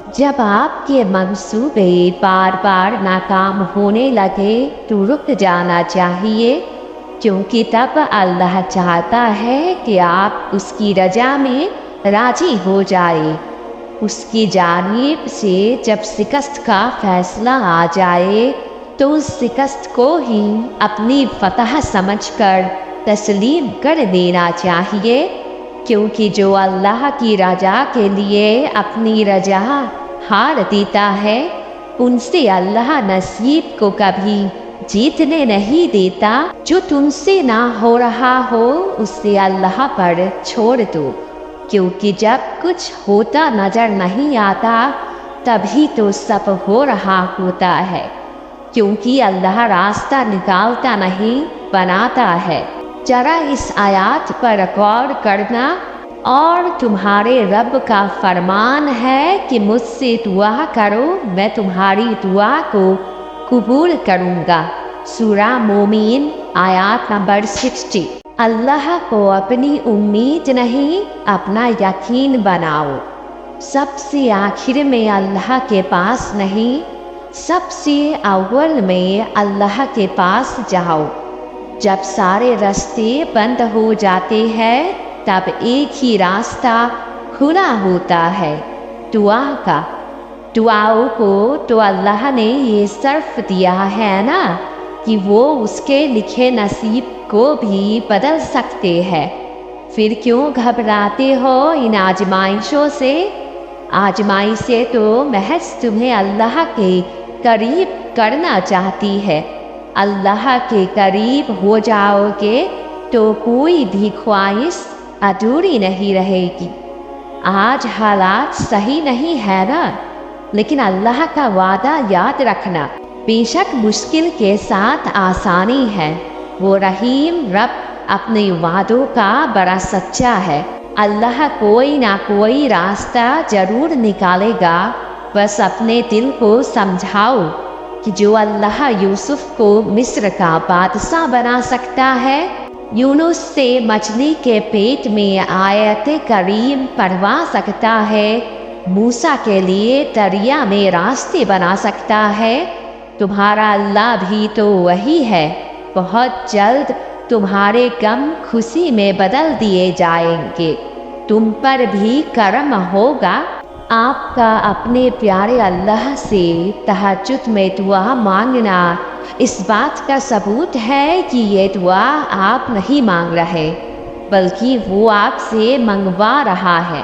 जब आपके मंसूबे बार बार नाकाम होने लगे तो रुक जाना चाहिए, क्योंकि तब अल्लाह चाहता है कि आप उसकी रजा में राजी हो जाए। उसकी जानिब से जब शिकस्त का फैसला आ जाए तो उस शिकस्त को ही अपनी फतह समझकर तस्लीम कर देना चाहिए, क्योंकि जो अल्लाह की रजा के लिए अपनी रजा हार देता है उनसे अल्लाह नसीब को कभी जीतने नहीं देता। जो तुमसे ना हो रहा हो उससे अल्लाह पर छोड़ दो, क्योंकि जब कुछ होता नजर नहीं आता तभी तो सब हो रहा होता है, क्योंकि अल्लाह रास्ता निकालता नहीं बनाता है। जरा इस आयत पर गौर करना, और तुम्हारे रब का फरमान है कि मुझसे दुआ करो मैं तुम्हारी दुआ को कबूल करूँगा। सूरा मोमिन आयत नंबर 60। अल्लाह को अपनी उम्मीद नहीं अपना यकीन बनाओ। सबसे आखिर में अल्लाह के पास नहीं, सबसे अव्वल में अल्लाह के पास जाओ। जब सारे रास्ते बंद हो जाते हैं तब एक ही रास्ता खुला होता है, दुआ का। दुआओं को तो अल्लाह ने ये सर्फ दिया है ना कि वो उसके लिखे नसीब को भी बदल सकते हैं। फिर क्यों घबराते हो इन आजमाइशों से? आजमाइशें तो महज तुम्हें अल्लाह के करीब करना चाहती है। अल्लाह के करीब हो जाओगे तो कोई भी ख्वाहिश अधूरी नहीं रहेगी। आज हालात सही नहीं है ना, लेकिन अल्लाह का वादा याद रखना, बेशक मुश्किल के साथ आसानी है। वो रहीम रब अपने वादों का बड़ा सच्चा है। अल्लाह कोई ना कोई रास्ता जरूर निकालेगा। बस अपने दिल को समझाओ कि जो अल्लाह यूसुफ को मिस्र का बादशाह बना सकता है, यूनुस से मछली के पेट में आयत करीम पढ़वा सकता है, मूसा के लिए दरिया में रास्ते बना सकता है, तुम्हारा अल्लाह भी तो वही है। बहुत जल्द तुम्हारे गम खुशी में बदल दिए जाएंगे, तुम पर भी करम होगा। आपका अपने प्यारे अल्लाह से तहज्जुद में दुआ मांगना इस बात का सबूत है कि ये दुआ आप नहीं मांग रहे, बल्कि वो आपसे मंगवा रहा है।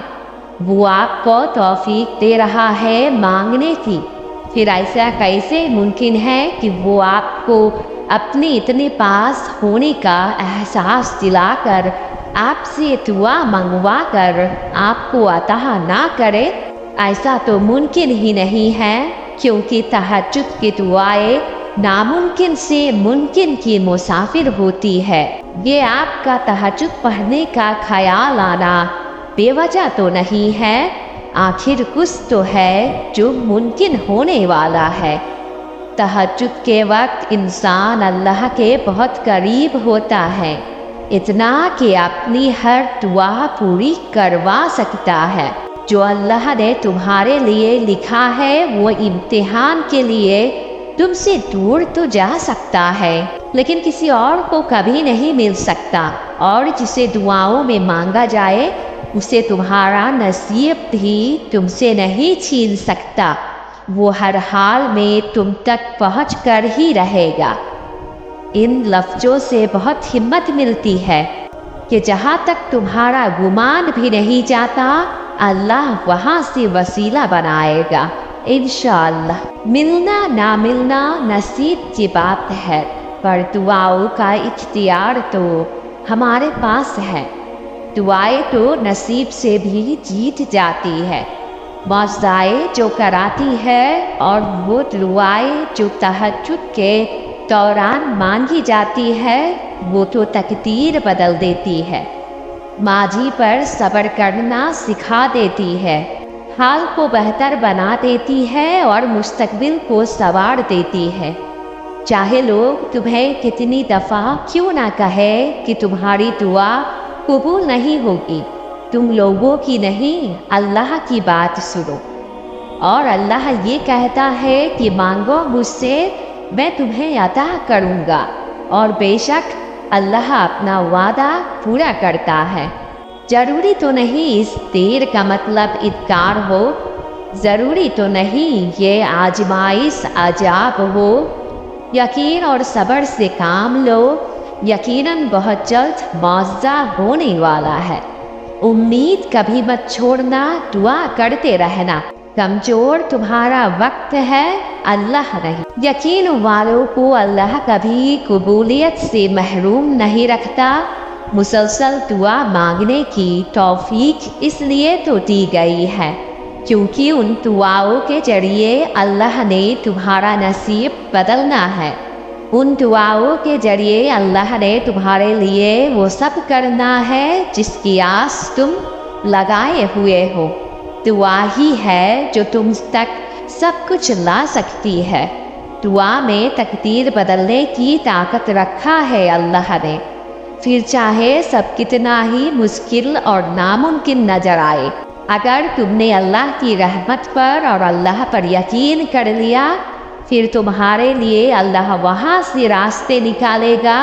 वो आपको तौफीक दे रहा है मांगने की। फिर ऐसा कैसे मुमकिन है कि वो आपको अपने इतने पास होने का एहसास दिलाकर आपसे दुआ मंगवा कर आपको अता ना करे? ऐसा तो मुमकिन ही नहीं है, क्योंकि तहज्जुद की दुआएं नामुमकिन से मुमकिन की मुसाफिर होती है। ये आपका तहज्जुद पढ़ने का ख्याल आना बेवजह तो नहीं है, आखिर कुछ तो है जो मुमकिन होने वाला है। तहज्जुद के वक्त इंसान अल्लाह के बहुत करीब होता है, इतना कि अपनी हर दुआ पूरी करवा सकता है। जो अल्लाह ने तुम्हारे लिए लिखा है वो इम्तिहान के लिए तुमसे दूर तो जा सकता है, लेकिन किसी और को कभी नहीं मिल सकता। और जिसे दुआओं में मांगा जाए उसे तुम्हारा नसीब भी तुमसे नहीं छीन सकता। वो हर हाल में तुम तक पहुँच कर ही रहेगा। इन लफ्ज़ों से बहुत हिम्मत मिलती है कि जहाँ तक तुम्हारा गुमान भी नहीं जाता अल्लाह वहाँ से वसीला बनाएगा इंशाअल्लाह। मिलना ना मिलना नसीब की बात है, पर दुआओं का इख्तियार तो हमारे पास है। दुआएं तो नसीब से भी जीत जाती है, मौज़ाएं जो कराती है, और वो दुआएं जो तहज्जुद के दौरान मांगी जाती है वो तो तकदीर बदल देती है। माजी पर सब्र करना सिखा देती है, हाल को बेहतर बना देती है और मुस्तकबिल को संवार देती है। चाहे लोग तुम्हें कितनी दफ़ा क्यों ना कहे कि तुम्हारी दुआ कबूल नहीं होगी, तुम लोगों की नहीं अल्लाह की बात सुनो। اور اللہ یہ کہتا ہے کہ مانگو مجھ سے، میں تمہیں عطا کروں گا، اور بے شک اللہ اپنا وعدہ پورا کرتا ہے۔ ضروری تو نہیں اس دیر کا مطلب انکار ہو، ضروری تو نہیں یہ آزمائش عذاب ہو۔ یقین اور صبر سے کام لو، یقیناً بہت جلد معاوضہ ہونے والا ہے۔ امید کبھی مت چھوڑنا، دعا کرتے رہنا۔ کمزور تمہارا وقت ہے، اللہ نہیں۔ یقین والوں کو اللہ کبھی قبولیت سے محروم نہیں رکھتا۔ مسلسل دعا مانگنے کی توفیق اس لیے تو دی گئی ہے کیونکہ ان دعاؤں کے ذریعے اللہ نے تمہارا نصیب بدلنا ہے۔ ان دعاؤں کے ذریعے اللہ نے تمہارے لیے وہ سب کرنا ہے جس کی آس تم لگائے ہوئے ہو۔ دعا ہی ہے جو تم تک سب کچھ لا سکتی ہے۔ دعا میں تقدیر بدلنے کی طاقت رکھا ہے اللہ نے، پھر چاہے سب کتنا ہی مشکل اور ناممکن نظر آئے۔ اگر تم نے اللہ کی رحمت پر اور اللہ پر یقین کر لیا، پھر تمہارے لیے اللہ وہاں سے راستے نکالے گا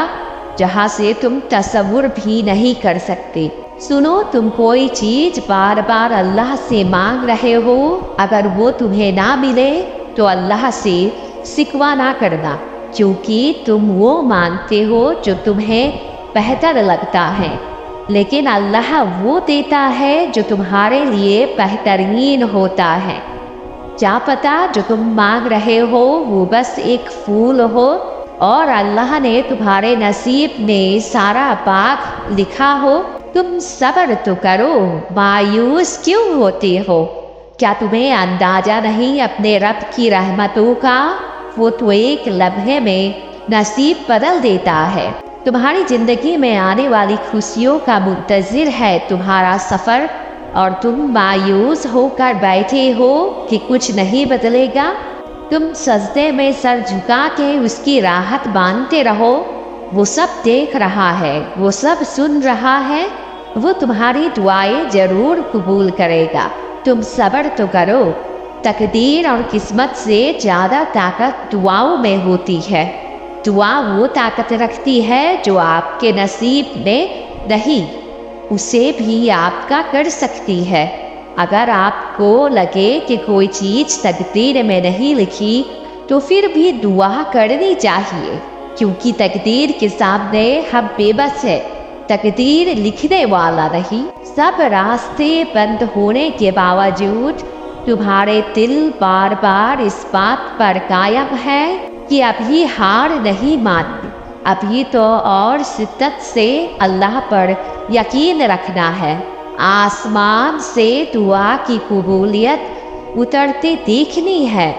جہاں سے تم تصور بھی نہیں کر سکتے۔ سنو، تم کوئی چیز بار بار اللہ سے مانگ رہے ہو، اگر وہ تمہیں نہ ملے تو اللہ سے شکوہ نہ کرنا، کیونکہ تم وہ مانگتے ہو جو تمہیں بہتر لگتا ہے، لیکن اللہ وہ دیتا ہے جو تمہارے لیے بہترین ہوتا ہے۔ کیا پتا جو تم مانگ رہے ہو وہ بس ایک پھول ہو اور اللہ نے تمہارے نصیب میں سارا باغ لکھا ہو۔ تم صبر تو کرو، مایوس کیوں ہوتے ہو؟ کیا تمہیں اندازہ نہیں اپنے رب کی رحمتوں کا؟ وہ تو ایک لمحے میں نصیب بدل دیتا ہے۔ تمہاری زندگی میں آنے والی خوشیوں کا منتظر ہے تمہارا سفر، اور تم مایوس ہو کر بیٹھے ہو کہ کچھ نہیں بدلے گا۔ تم سجدے میں سر جھکا کے اس کی راحت مانتے رہو، وہ سب دیکھ رہا ہے، وہ سب سن رہا ہے، وہ تمہاری دعائیں ضرور قبول کرے گا۔ تم صبر تو کرو۔ تقدیر اور قسمت سے زیادہ طاقت دعاؤں میں ہوتی ہے۔ دعا وہ طاقت رکھتی ہے جو آپ کے نصیب میں نہیں، اسے بھی آپ کا کر سکتی ہے۔ اگر آپ کو لگے کہ کوئی چیز تقدیر میں نہیں لکھی تو پھر بھی دعا کرنی چاہیے، کیونکہ تقدیر کے سامنے ہم بے بس ہیں، تقدیر لکھنے والا نہیں۔ سب راستے بند ہونے کے باوجود تمہارے دل بار بار اس بات پر قائم ہے کہ ابھی ہار نہیں مانتی، ابھی تو اور شدت سے اللہ پر یقین رکھنا ہے۔ آسمان سے دعا کی قبولیت اترتے دیکھنی ہے،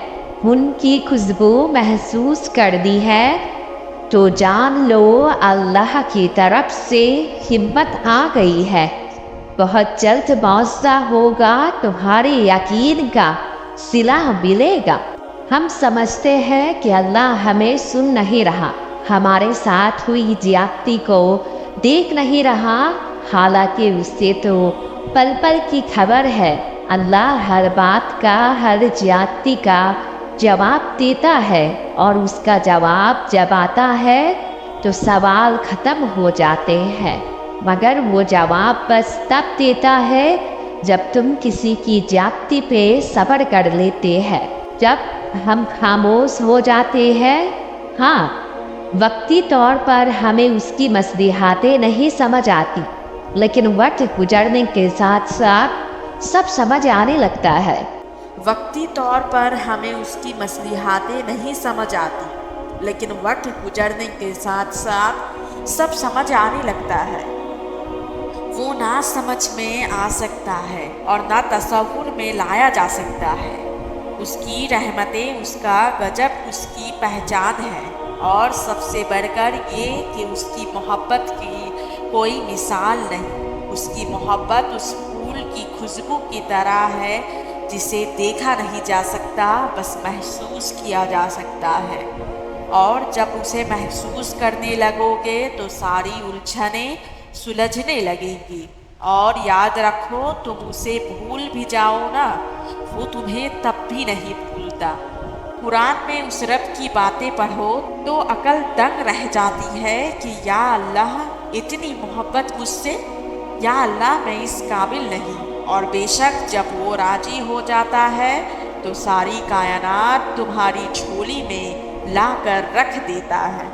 ان کی خوشبو محسوس کرنی ہے، تو جان لو اللہ کی طرف سے ہمت آ گئی ہے۔ بہت جلد معاوضہ ہوگا، تمہارے یقین کا صلہ ملے گا۔ ہم سمجھتے ہیں کہ اللہ ہمیں سن نہیں رہا، ہمارے ساتھ ہوئی زیادتی کو دیکھ نہیں رہا، حالانکہ اس سے تو پل پل کی خبر ہے۔ اللہ ہر بات کا، ہر زیادتی کا جواب دیتا ہے، اور اس کا جواب جب آتا ہے تو سوال ختم ہو جاتے ہیں، مگر وہ جواب بس تب دیتا ہے جب تم کسی کی زیادتی پہ صبر کر لیتے ہیں۔ جب ہم خاموش ہو جاتے ہیں، ہاں، وقتی طور پر ہمیں اس کی مصلحتیں نہیں سمجھ آتی، لیکن وقت گزرنے کے ساتھ ساتھ سب سمجھ آنے لگتا ہے۔ وقتی طور پر ہمیں اس کی مصلحتیں نہیں سمجھ آتی، لیکن وقت گزرنے کے ساتھ ساتھ سب سمجھ آنے لگتا ہے۔ وہ نہ سمجھ میں آ سکتا ہے اور نہ تصور میں لایا جا سکتا ہے۔ اس کی رحمتیں، اس کا غضب اس کی پہچان ہے، اور سب سے بڑھ کر یہ کہ اس کی محبت کی کوئی مثال نہیں۔ اس کی محبت اس پھول کی خوشبو کی طرح ہے جسے دیکھا نہیں جا سکتا، بس محسوس کیا جا سکتا ہے، اور جب اسے محسوس کرنے لگو گے تو ساری الجھنیں سلجھنے لگیں گی، اور یاد رکھو تم اسے بھول بھی جاؤ نا، वो तुम्हें तब भी नहीं भूलता। कुरान में उस रब की बातें पढ़ो तो अकल दंग रह जाती है कि या अल्लाह इतनी मोहब्बत मुझसे, या अल्लाह मैं इस काबिल नहीं। और बेशक जब वो राजी हो जाता है तो सारी कायनात तुम्हारी झोली में ला कर रख देता है।